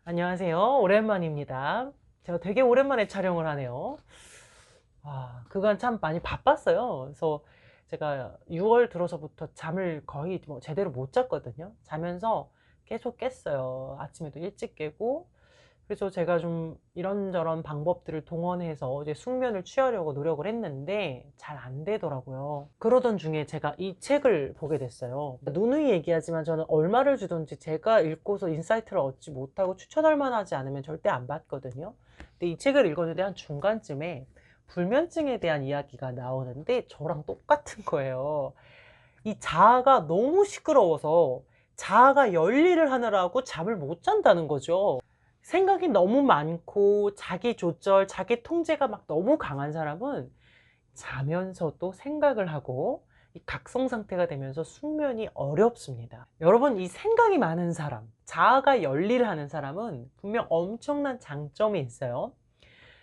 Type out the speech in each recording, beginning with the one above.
안녕하세요. 오랜만입니다. 제가 되게 오랜만에 촬영을 하네요. 그간 참 많이 바빴어요. 그래서 제가 6월 들어서부터 잠을 거의 뭐 제대로 못 잤거든요. 자면서 계속 깼어요. 아침에도 일찍 깨고. 그래서 제가 좀 이런저런 방법들을 동원해서 이제 숙면을 취하려고 노력을 했는데 잘 안 되더라고요. 그러던 중에 제가 이 책을 보게 됐어요. 누누이 얘기하지만 저는 얼마를 주든지 제가 읽고서 인사이트를 얻지 못하고 추천할 만하지 않으면 절대 안 받거든요. 근데 이 책을 읽었는데 한 중간쯤에 불면증에 대한 이야기가 나오는데 저랑 똑같은 거예요. 이 자아가 너무 시끄러워서 자아가 열일을 하느라고 잠을 못 잔다는 거죠. 생각이 너무 많고 자기 조절, 자기 통제가 막 너무 강한 사람은 자면서도 생각을 하고 이 각성 상태가 되면서 숙면이 어렵습니다. 여러분, 이 생각이 많은 사람, 자아가 열일하는 사람은 분명 엄청난 장점이 있어요.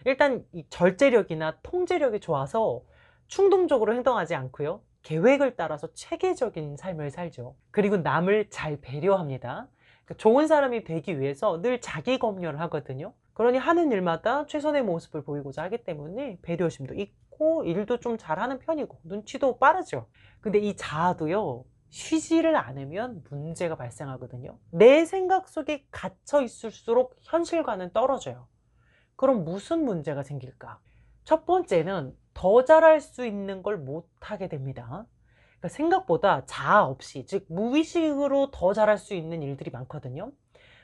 일단 이 절제력이나 통제력이 좋아서 충동적으로 행동하지 않고요. 계획을 따라서 체계적인 삶을 살죠. 그리고 남을 잘 배려합니다. 그러니까 좋은 사람이 되기 위해서 늘 자기 검열을 하거든요. 그러니 하는 일마다 최선의 모습을 보이고자 하기 때문에 배려심도 있고 일도 좀 잘하는 편이고 눈치도 빠르죠. 근데 이 자아도요, 쉬지를 않으면 문제가 발생하거든요. 내 생각 속에 갇혀 있을수록 현실과는 떨어져요. 그럼 무슨 문제가 생길까? 첫 번째는 더 잘할 수 있는 걸 못하게 됩니다. 그러니까 생각보다 자아 없이, 즉 무의식으로 더 잘할 수 있는 일들이 많거든요.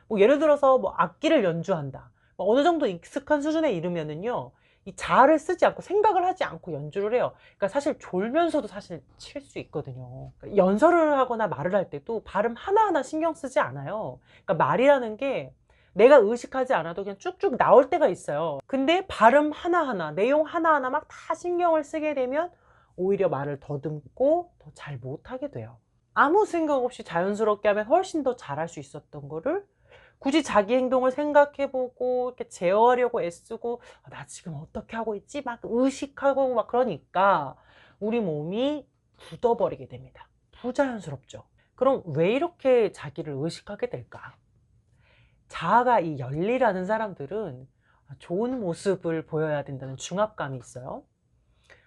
뭐 예를 들어서 뭐 악기를 연주한다. 뭐 어느 정도 익숙한 수준에 이르면은요, 이 자아를 쓰지 않고 생각을 하지 않고 연주를 해요. 그러니까 사실 졸면서도 사실 칠 수 있거든요. 그러니까 연설을 하거나 말을 할 때도 발음 하나하나 신경 쓰지 않아요. 그러니까 말이라는 게 내가 의식하지 않아도 그냥 쭉쭉 나올 때가 있어요. 근데 발음 하나하나, 내용 하나하나 막 다 신경을 쓰게 되면 오히려 말을 더듬고 더 잘 못하게 돼요. 아무 생각 없이 자연스럽게 하면 훨씬 더 잘할 수 있었던 거를 굳이 자기 행동을 생각해 보고 이렇게 제어하려고 애쓰고 '나 지금 어떻게 하고 있지?' 막 의식하고 막 그러니까 우리 몸이 굳어버리게 됩니다. 부자연스럽죠. 그럼 왜 이렇게 자기를 의식하게 될까? 자아가 이 열일하는 사람들은 좋은 모습을 보여야 된다는 중압감이 있어요.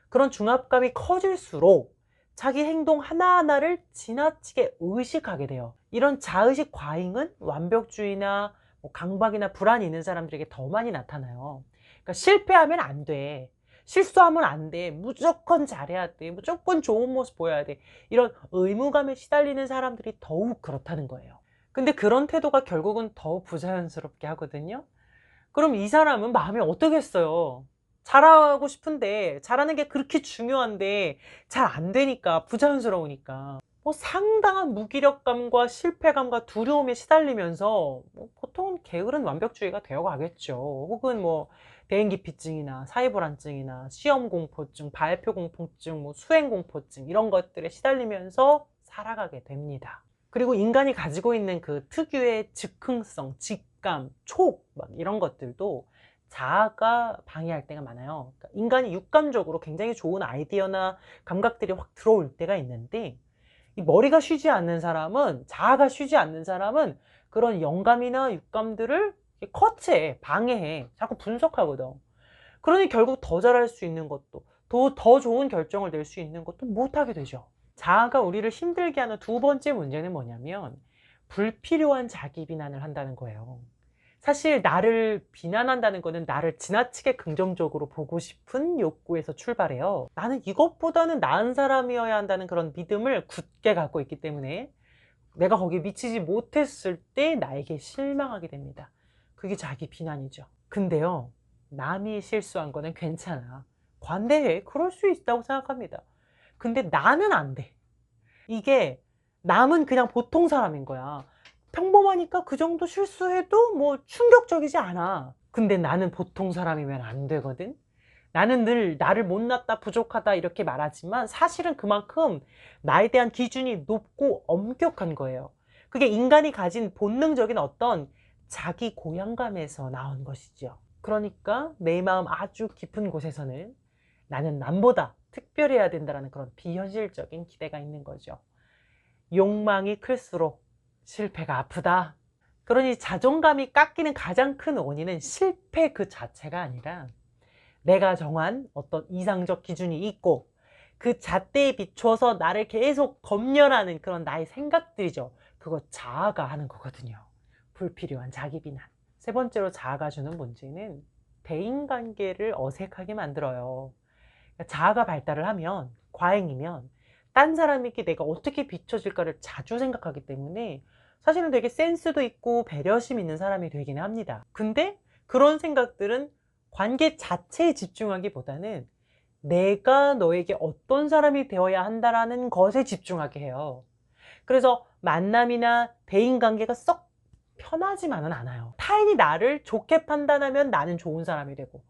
그런 중압감이 커질수록 자기 행동 하나하나를 지나치게 의식하게 돼요. 이런 자의식 과잉은 완벽주의나 뭐 강박이나 불안이 있는 사람들에게 더 많이 나타나요. 그러니까 실패하면 안 돼. 실수하면 안 돼. 무조건 잘해야 돼. 무조건 좋은 모습 보여야 돼. 이런 의무감에 시달리는 사람들이 더욱 그렇다는 거예요. 근데 그런 태도가 결국은 더 부자연스럽게 하거든요. 그럼 이 사람은 마음이 어떠겠어요? 잘하고 싶은데 잘하는 게 그렇게 중요한데 잘 안 되니까 부자연스러우니까 뭐 상당한 무기력감과 실패감과 두려움에 시달리면서 뭐 보통은 게으른 완벽주의가 되어 가겠죠. 혹은 뭐 대인기피증이나 사회불안증이나 시험 공포증, 발표 공포증, 뭐 수행 공포증 이런 것들에 시달리면서 살아가게 됩니다. 그리고 인간이 가지고 있는 그 특유의 즉흥성, 직감, 촉 막 이런 것들도 자아가 방해할 때가 많아요. 그러니까 인간이 육감적으로 굉장히 좋은 아이디어나 감각들이 확 들어올 때가 있는데 이 머리가 쉬지 않는 사람은, 자아가 쉬지 않는 사람은 그런 영감이나 육감들을 커트해, 방해해, 자꾸 분석하거든. 그러니 결국 더 잘할 수 있는 것도, 더 좋은 결정을 낼 수 있는 것도 못하게 되죠. 자아가 우리를 힘들게 하는 두 번째 문제는 뭐냐면 불필요한 자기 비난을 한다는 거예요. 사실 나를 비난한다는 거는 나를 지나치게 긍정적으로 보고 싶은 욕구에서 출발해요. 나는 이것보다는 나은 사람이어야 한다는 그런 믿음을 굳게 갖고 있기 때문에 내가 거기에 미치지 못했을 때 나에게 실망하게 됩니다. 그게 자기 비난이죠. 근데요, 남이 실수한 거는 괜찮아. 관대해. 그럴 수 있다고 생각합니다. 근데 나는 안 돼. 이게 남은 그냥 보통 사람인 거야. 평범하니까 그 정도 실수해도 뭐 충격적이지 않아. 근데 나는 보통 사람이면 안 되거든. 나는 늘 나를 못났다, 부족하다 이렇게 말하지만 사실은 그만큼 나에 대한 기준이 높고 엄격한 거예요. 그게 인간이 가진 본능적인 어떤 자기 고양감에서 나온 것이죠. 그러니까 내 마음 아주 깊은 곳에서는 나는 남보다 특별해야 된다는 그런 비현실적인 기대가 있는 거죠. 욕망이 클수록 실패가 아프다. 그러니 자존감이 깎이는 가장 큰 원인은 실패 그 자체가 아니라 내가 정한 어떤 이상적 기준이 있고 그 잣대에 비추어서 나를 계속 검열하는 그런 나의 생각들이죠. 그거 자아가 하는 거거든요. 불필요한 자기 비난. 세 번째로 자아가 주는 문제는 대인관계를 어색하게 만들어요. 그러니까 자아가 발달을 하면, 과잉이면 딴 사람에게 내가 어떻게 비춰질까를 자주 생각하기 때문에 사실은 되게 센스도 있고 배려심 있는 사람이 되긴 합니다. 근데 그런 생각들은 관계 자체에 집중하기보다는 내가 너에게 어떤 사람이 되어야 한다라는 것에 집중하게 해요. 그래서 만남이나 대인관계가 썩 편하지만은 않아요. 타인이 나를 좋게 판단하면 나는 좋은 사람이 되고,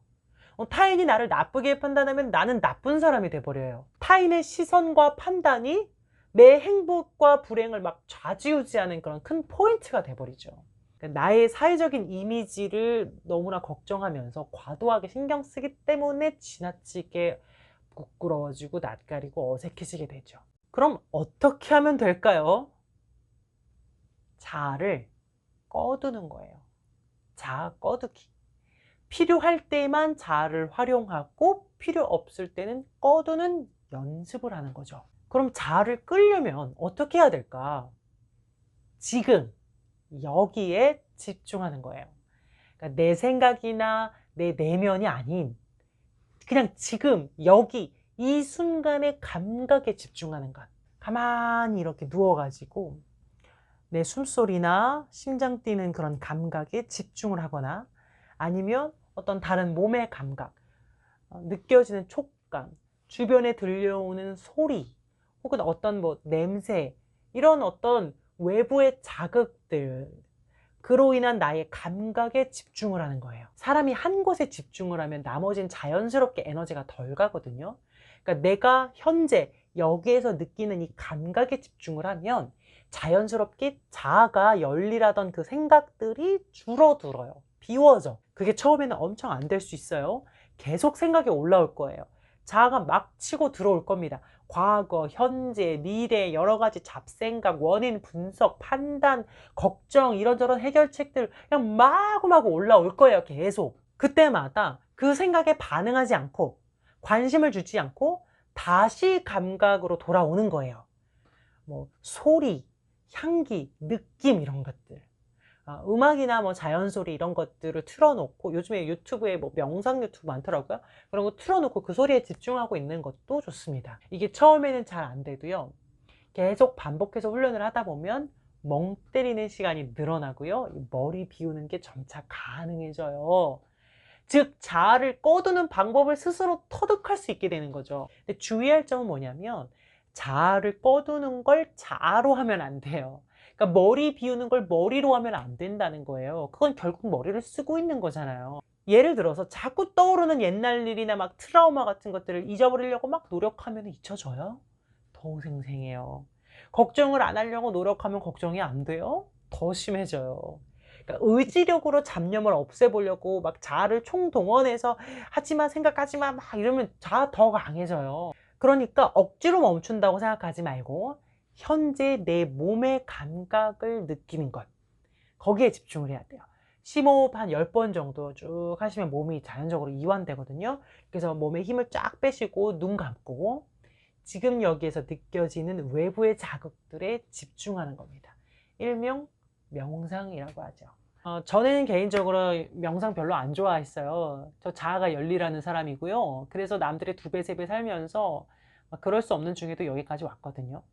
타인이 나를 나쁘게 판단하면 나는 나쁜 사람이 돼버려요. 타인의 시선과 판단이 내 행복과 불행을 막 좌지우지하는 그런 큰 포인트가 돼버리죠. 그러니까 나의 사회적인 이미지를 너무나 걱정하면서 과도하게 신경 쓰기 때문에 지나치게 부끄러워지고 낯가리고 어색해지게 되죠. 그럼 어떻게 하면 될까요? 자아를 꺼두는 거예요. 자아 꺼두기. 필요할 때만 자아를 활용하고 필요 없을 때는 꺼두는 연습을 하는 거죠. 그럼 자아를 끌려면 어떻게 해야 될까? 지금 여기에 집중하는 거예요. 그러니까 내 생각이나 내 내면이 아닌 그냥 지금 여기 이 순간의 감각에 집중하는 것. 가만히 이렇게 누워가지고 내 숨소리나 심장 뛰는 그런 감각에 집중을 하거나 아니면 어떤 다른 몸의 감각, 느껴지는 촉감, 주변에 들려오는 소리 혹은 어떤 뭐 냄새 이런 어떤 외부의 자극들 그로 인한 나의 감각에 집중을 하는 거예요. 사람이 한 곳에 집중을 하면 나머지는 자연스럽게 에너지가 덜 가거든요. 그러니까 내가 현재 여기에서 느끼는 이 감각에 집중을 하면 자연스럽게 자아가 열일하던 그 생각들이 줄어들어요. 비워져. 그게 처음에는 엄청 안 될 수 있어요. 계속 생각이 올라올 거예요. 자아가 막 치고 들어올 겁니다. 과거, 현재, 미래 여러 가지 잡생각, 원인 분석, 판단, 걱정 이런저런 해결책들 그냥 마구마구 올라올 거예요. 계속. 그때마다 그 생각에 반응하지 않고 관심을 주지 않고 다시 감각으로 돌아오는 거예요. 뭐 소리, 향기, 느낌 이런 것들. 음악이나 뭐 자연소리 이런 것들을 틀어놓고 요즘에 유튜브에 뭐 명상 유튜브 많더라고요. 그런 거 틀어놓고 그 소리에 집중하고 있는 것도 좋습니다. 이게 처음에는 잘 안 돼도요. 계속 반복해서 훈련을 하다 보면 멍 때리는 시간이 늘어나고요. 머리 비우는 게 점차 가능해져요. 즉 자아를 꺼두는 방법을 스스로 터득할 수 있게 되는 거죠. 근데 주의할 점은 뭐냐면 자아를 꺼두는 걸 자아로 하면 안 돼요. 그러니까 머리 비우는 걸 머리로 하면 안 된다는 거예요. 그건 결국 머리를 쓰고 있는 거잖아요. 예를 들어서 자꾸 떠오르는 옛날 일이나 막 트라우마 같은 것들을 잊어버리려고 막 노력하면 잊혀져요? 더 생생해요. 걱정을 안 하려고 노력하면 걱정이 안 돼요? 더 심해져요. 그러니까 의지력으로 잡념을 없애보려고 막 자아를 총동원해서 하지마 생각하지마 막 이러면 자아 더 강해져요. 그러니까 억지로 멈춘다고 생각하지 말고 현재 내 몸의 감각을 느끼는 것 거기에 집중을 해야 돼요. 심호흡 한 10번 정도 쭉 하시면 몸이 자연적으로 이완되거든요. 그래서 몸에 힘을 쫙 빼시고 눈 감고 지금 여기에서 느껴지는 외부의 자극들에 집중하는 겁니다. 일명 명상이라고 하죠. 저는 개인적으로 명상 별로 안 좋아했어요. 저 자아가 열리라는 사람이고요. 그래서 남들의 2배, 3배 살면서 그럴 수 없는 중에도 여기까지 왔거든요.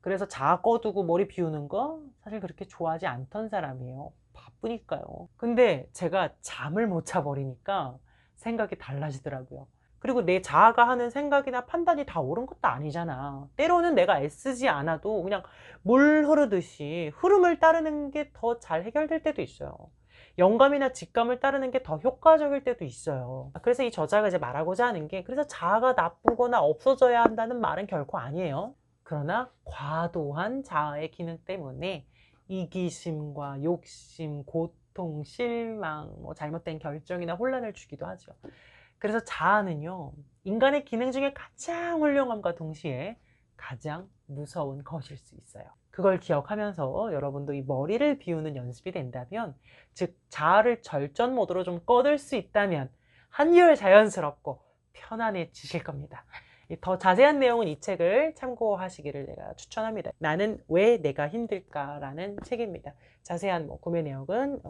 그래서 자아 꺼두고 머리 비우는 거 사실 그렇게 좋아하지 않던 사람이에요. 바쁘니까요. 근데 제가 잠을 못 자버리니까 생각이 달라지더라고요. 그리고 내 자아가 하는 생각이나 판단이 다 옳은 것도 아니잖아. 때로는 내가 애쓰지 않아도 그냥 물 흐르듯이 흐름을 따르는 게 더 잘 해결될 때도 있어요. 영감이나 직감을 따르는 게 더 효과적일 때도 있어요. 그래서 이 저자가 이제 말하고자 하는 게 그래서 자아가 나쁘거나 없어져야 한다는 말은 결코 아니에요. 그러나 과도한 자아의 기능 때문에 이기심과 욕심, 고통, 실망, 뭐 잘못된 결정이나 혼란을 주기도 하죠. 그래서 자아는요, 인간의 기능 중에 가장 훌륭함과 동시에 가장 무서운 것일 수 있어요. 그걸 기억하면서 여러분도 이 머리를 비우는 연습이 된다면, 즉 자아를 절전 모드로 좀 꺼들 수 있다면 한결 자연스럽고 편안해지실 겁니다. 더 자세한 내용은 이 책을 참고하시기를 내가 추천합니다. 나는 왜 내가 힘들까라는 책입니다. 자세한 구매 내역은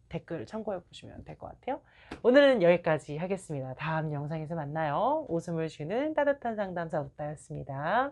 댓글 참고해 보시면 될 것 같아요. 오늘은 여기까지 하겠습니다. 다음 영상에서 만나요. 웃음을 주는 따뜻한 상담사 웃다였습니다.